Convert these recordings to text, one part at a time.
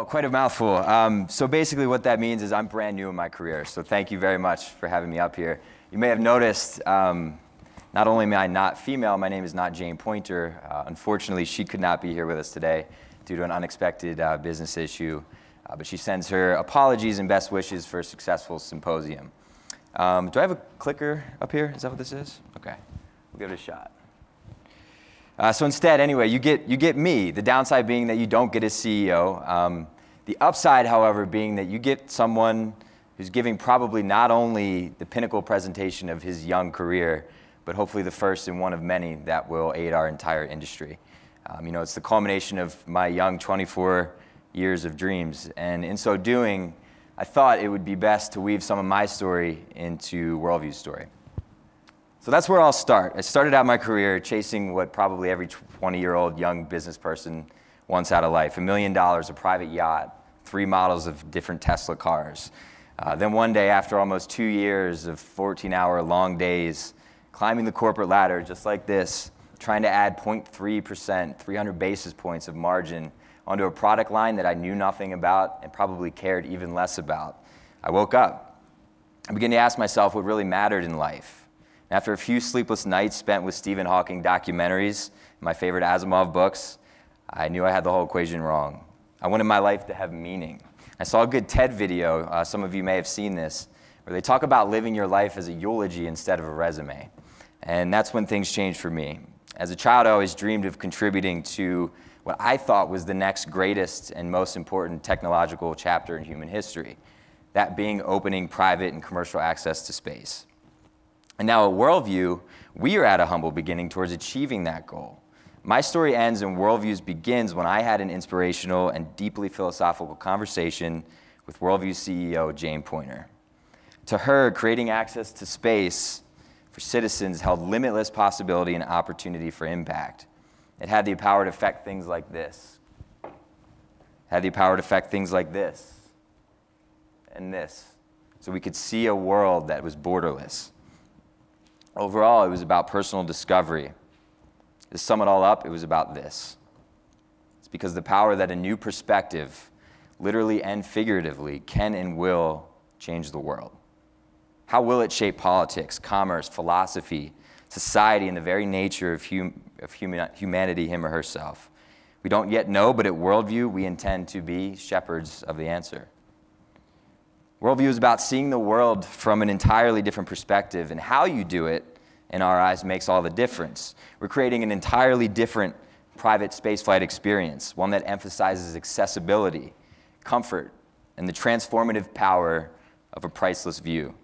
Whoa, quite a mouthful. So basically what that means is I'm brand new in my career, so thank you very much for having me up here. You may have noticed, not only am I not female, my name is not Jane Pointer. Unfortunately, she could not be here with us today due to an unexpected business issue, but she sends her apologies and best wishes for a successful symposium. Do I have a clicker up here? Is that what this is? Okay, we'll give it a shot. So instead, anyway, you get me, the downside being that you don't get a CEO. The upside, however, being that you get someone who's giving probably not only the pinnacle presentation of his young career, but hopefully the first and one of many that will aid our entire industry. You know, it's the culmination of my young 24 years of dreams, and in so doing, I thought it would be best to weave some of my story into Worldview's story. So that's where I'll start. I started out my career chasing what probably every 20-year-old young business person wants out of life: $1 million, a private yacht, 3 models of different Tesla cars. Then one day, after almost 2 years of 14-hour long days, climbing the corporate ladder just like this, trying to add 0.3%, 300 basis points of margin onto a product line that I knew nothing about and probably cared even less about, I woke up. I began to ask myself what really mattered in life. After a few sleepless nights spent with Stephen Hawking documentaries, my favorite Asimov books, I knew I had the whole equation wrong. I wanted my life to have meaning. I saw a good TED video, some of you may have seen this, where they talk about living your life as a eulogy instead of a resume. And that's when things changed for me. As a child, I always dreamed of contributing to what I thought was the next greatest and most important technological chapter in human history, that being opening private and commercial access to space. And now at Worldview, we are at a humble beginning towards achieving that goal. My story ends and Worldview's begins when I had an inspirational and deeply philosophical conversation with Worldview's CEO, Jane Pointer. To her, creating access to space for citizens held limitless possibility and opportunity for impact. It had the power to affect things like this. It had the power to affect things like this and this. So we could see a world that was borderless. Overall, it was about personal discovery. To sum it all up, it was about this. It's because the power that a new perspective, literally and figuratively, can and will change the world. How will it shape politics, commerce, philosophy, society, and the very nature of humanity, him or herself? We don't yet know, but at Worldview, we intend to be shepherds of the answer. Worldview is about seeing the world from an entirely different perspective, and how you do it, in our eyes, makes all the difference. We're creating an entirely different private spaceflight experience, one that emphasizes accessibility, comfort, and the transformative power of a priceless view.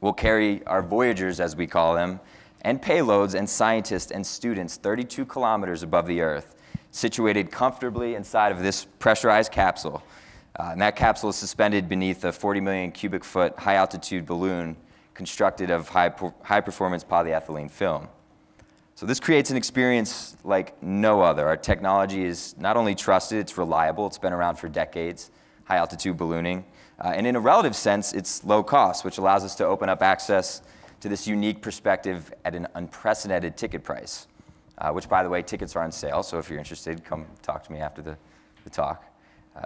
We'll carry our Voyagers, as we call them, and payloads and scientists and students 32 kilometers above the Earth, situated comfortably inside of this pressurized capsule. And that capsule is suspended beneath a 40 million cubic foot high-altitude balloon constructed of high-performance polyethylene film. So this creates an experience like no other. Our technology is not only trusted, it's reliable, it's been around for decades, high-altitude ballooning. And in a relative sense, it's low cost, which allows us to open up access to this unique perspective at an unprecedented ticket price, which, by the way, tickets are on sale, so if you're interested, come talk to me after the talk.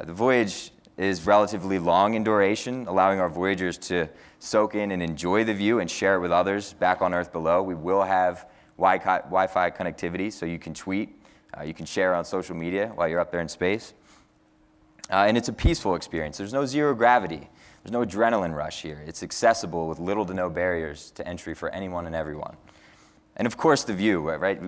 The voyage is relatively long in duration, allowing our Voyagers to soak in and enjoy the view and share it with others back on Earth below. We will have Wi-Fi connectivity, so you can tweet, you can share on social media while you're up there in space. And it's a peaceful experience. There's no zero gravity. There's no adrenaline rush here. It's accessible with little to no barriers to entry for anyone and everyone. And of course, the view, right?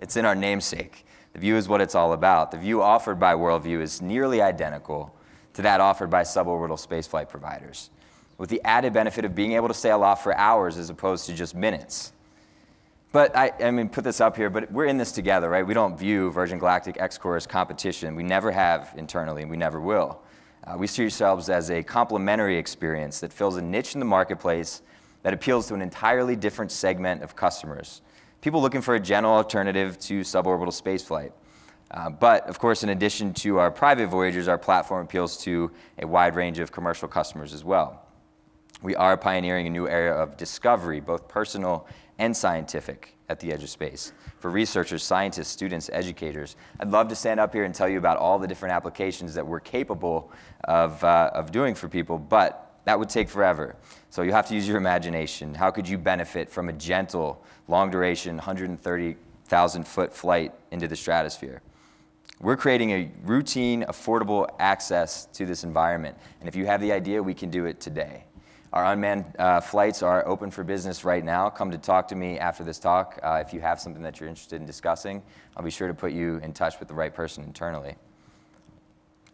It's in our namesake. The view is what it's all about. The view offered by Worldview is nearly identical to that offered by suborbital spaceflight providers, with the added benefit of being able to stay aloft for hours as opposed to just minutes. But I mean, put this up here, but we're in this together, right? We don't view Virgin Galactic X-Corps as competition. We never have internally, and we never will. We see ourselves as a complementary experience that fills a niche in the marketplace that appeals to an entirely different segment of customers. People looking for a general alternative to suborbital spaceflight. But, of course, in addition to our private Voyagers, our platform appeals to a wide range of commercial customers as well. We are pioneering a new area of discovery, both personal and scientific, at the edge of space. For researchers, scientists, students, educators, I'd love to stand up here and tell you about all the different applications that we're capable of doing for people, but that would take forever. So you have to use your imagination. How could you benefit from a gentle, long-duration, 130,000-foot flight into the stratosphere? We're creating a routine, affordable access to this environment. And if you have the idea, we can do it today. Our unmanned flights are open for business right now. Come to talk to me after this talk. If you have something that you're interested in discussing, I'll be sure to put you in touch with the right person internally.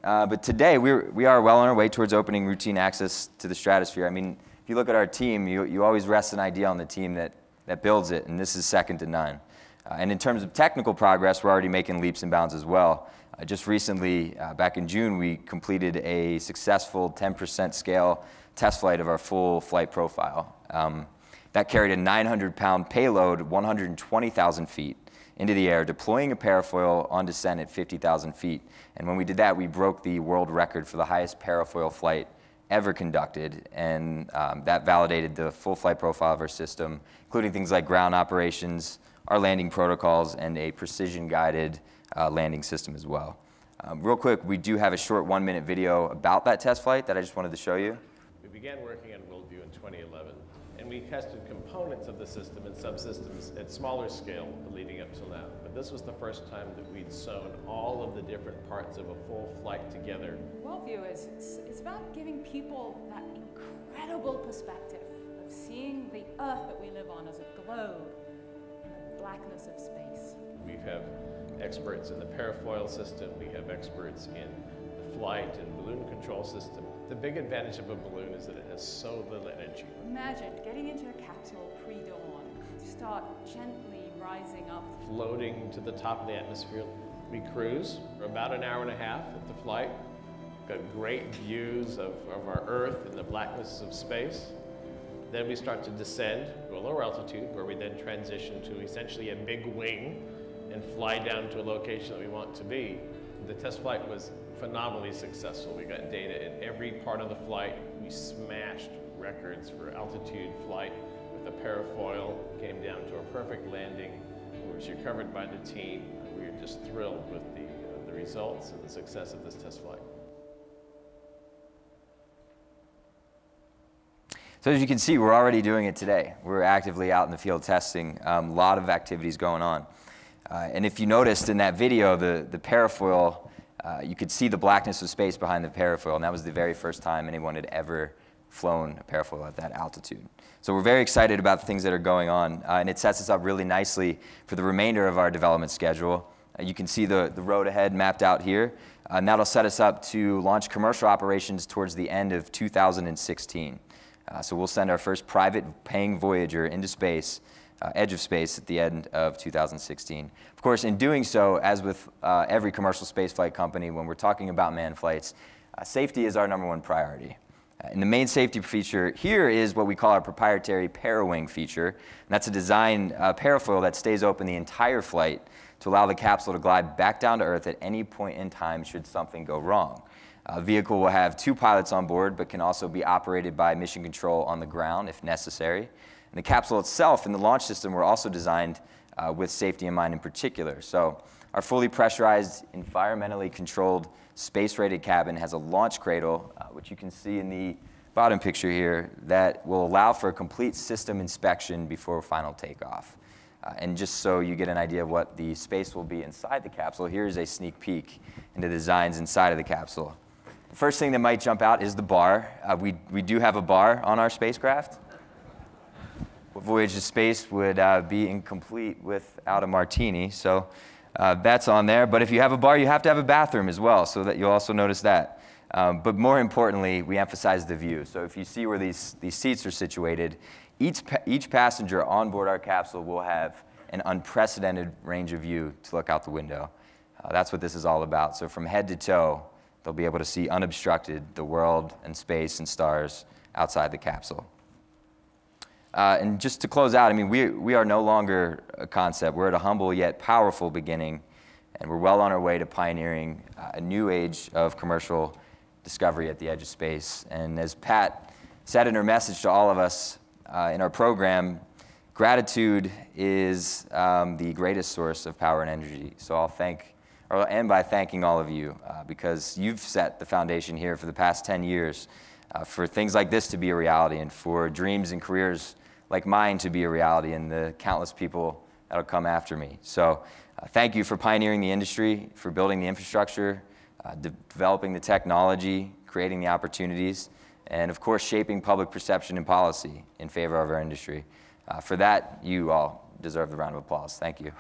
But today, we are well on our way towards opening routine access to the stratosphere. I mean, if you look at our team, you always rest an idea on the team that builds it, and this is second to none. And in terms of technical progress, we're already making leaps and bounds as well. Just recently, back in June, we completed a successful 10% scale test flight of our full flight profile. That carried a 900-pound payload 120,000 feet into the air, deploying a parafoil on descent at 50,000 feet. And when we did that, we broke the world record for the highest parafoil flight ever conducted, and that validated the full flight profile of our system, including things like ground operations, our landing protocols, and a precision-guided landing system as well. Real quick, we do have a short 1-minute video about that test flight that I just wanted to show you. We began working on Worldview in 2011, and we tested components of the system and subsystems at smaller scale leading up till now. But this was the first time that we'd sewn all of the different parts of a full flight together. Worldview is about giving people that incredible perspective of seeing the Earth that we live on as a globe in the blackness of space. We have experts in the parafoil system, we have experts in the flight and balloon control system. The big advantage of a balloon is that it has so little energy. Imagine getting into a capsule pre-dawn, start gently rising up. Floating to the top of the atmosphere. We cruise for about an hour and a half at the flight. Got great views of our Earth and the blackness of space. Then we start to descend to a lower altitude where we then transition to essentially a big wing and fly down to a location that we want to be. The test flight was phenomenally successful. We got data in every part of the flight. We smashed records for altitude flight with the parafoil, came down to a perfect landing. It was recovered by the team. We were just thrilled with the results and the success of this test flight. So as you can see, we're already doing it today. We're actively out in the field testing, a lot of activities going on. And if you noticed in that video, the parafoil, you could see the blackness of space behind the parafoil, and that was the very first time anyone had ever flown a parafoil at that altitude. So we're very excited about the things that are going on, and it sets us up really nicely for the remainder of our development schedule. You can see the road ahead mapped out here, and that'll set us up to launch commercial operations towards the end of 2016. So we'll send our first private paying Voyager into space, edge of space, at the end of 2016. Of course, in doing so, as with every commercial spaceflight company, when we're talking about manned flights, safety is our #1 priority. And the main safety feature here is what we call our proprietary parawing feature. And that's a design parafoil that stays open the entire flight to allow the capsule to glide back down to Earth at any point in time should something go wrong. The vehicle will have 2 pilots on board, but can also be operated by mission control on the ground if necessary. And the capsule itself and the launch system were also designed with safety in mind in particular. So our fully pressurized, environmentally controlled, space-rated cabin has a launch cradle, which you can see in the bottom picture here, that will allow for a complete system inspection before final takeoff. And just so you get an idea of what the space will be inside the capsule, here's a sneak peek into the designs inside of the capsule. The first thing that might jump out is the bar. We do have a bar on our spacecraft. Voyager space would be incomplete without a martini, so that's on there. But if you have a bar, you have to have a bathroom as well, so that you'll also notice that. But more importantly, we emphasize the view. So if you see where these seats are situated, each passenger on board our capsule will have an unprecedented range of view to look out the window. That's what this is all about. So from head to toe, they'll be able to see unobstructed the world and space and stars outside the capsule. And just to close out, I mean, we are no longer a concept. We're at a humble yet powerful beginning, and we're well on our way to pioneering a new age of commercial discovery at the edge of space. And as Pat said in her message to all of us in our program, gratitude is the greatest source of power and energy. So I'll end by thanking all of you because you've set the foundation here for the past 10 years for things like this to be a reality and for dreams and careers like mine to be a reality and the countless people that'll come after me. So thank you for pioneering the industry, for building the infrastructure, developing the technology, creating the opportunities, and of course shaping public perception and policy in favor of our industry. For that, you all deserve the round of applause. Thank you.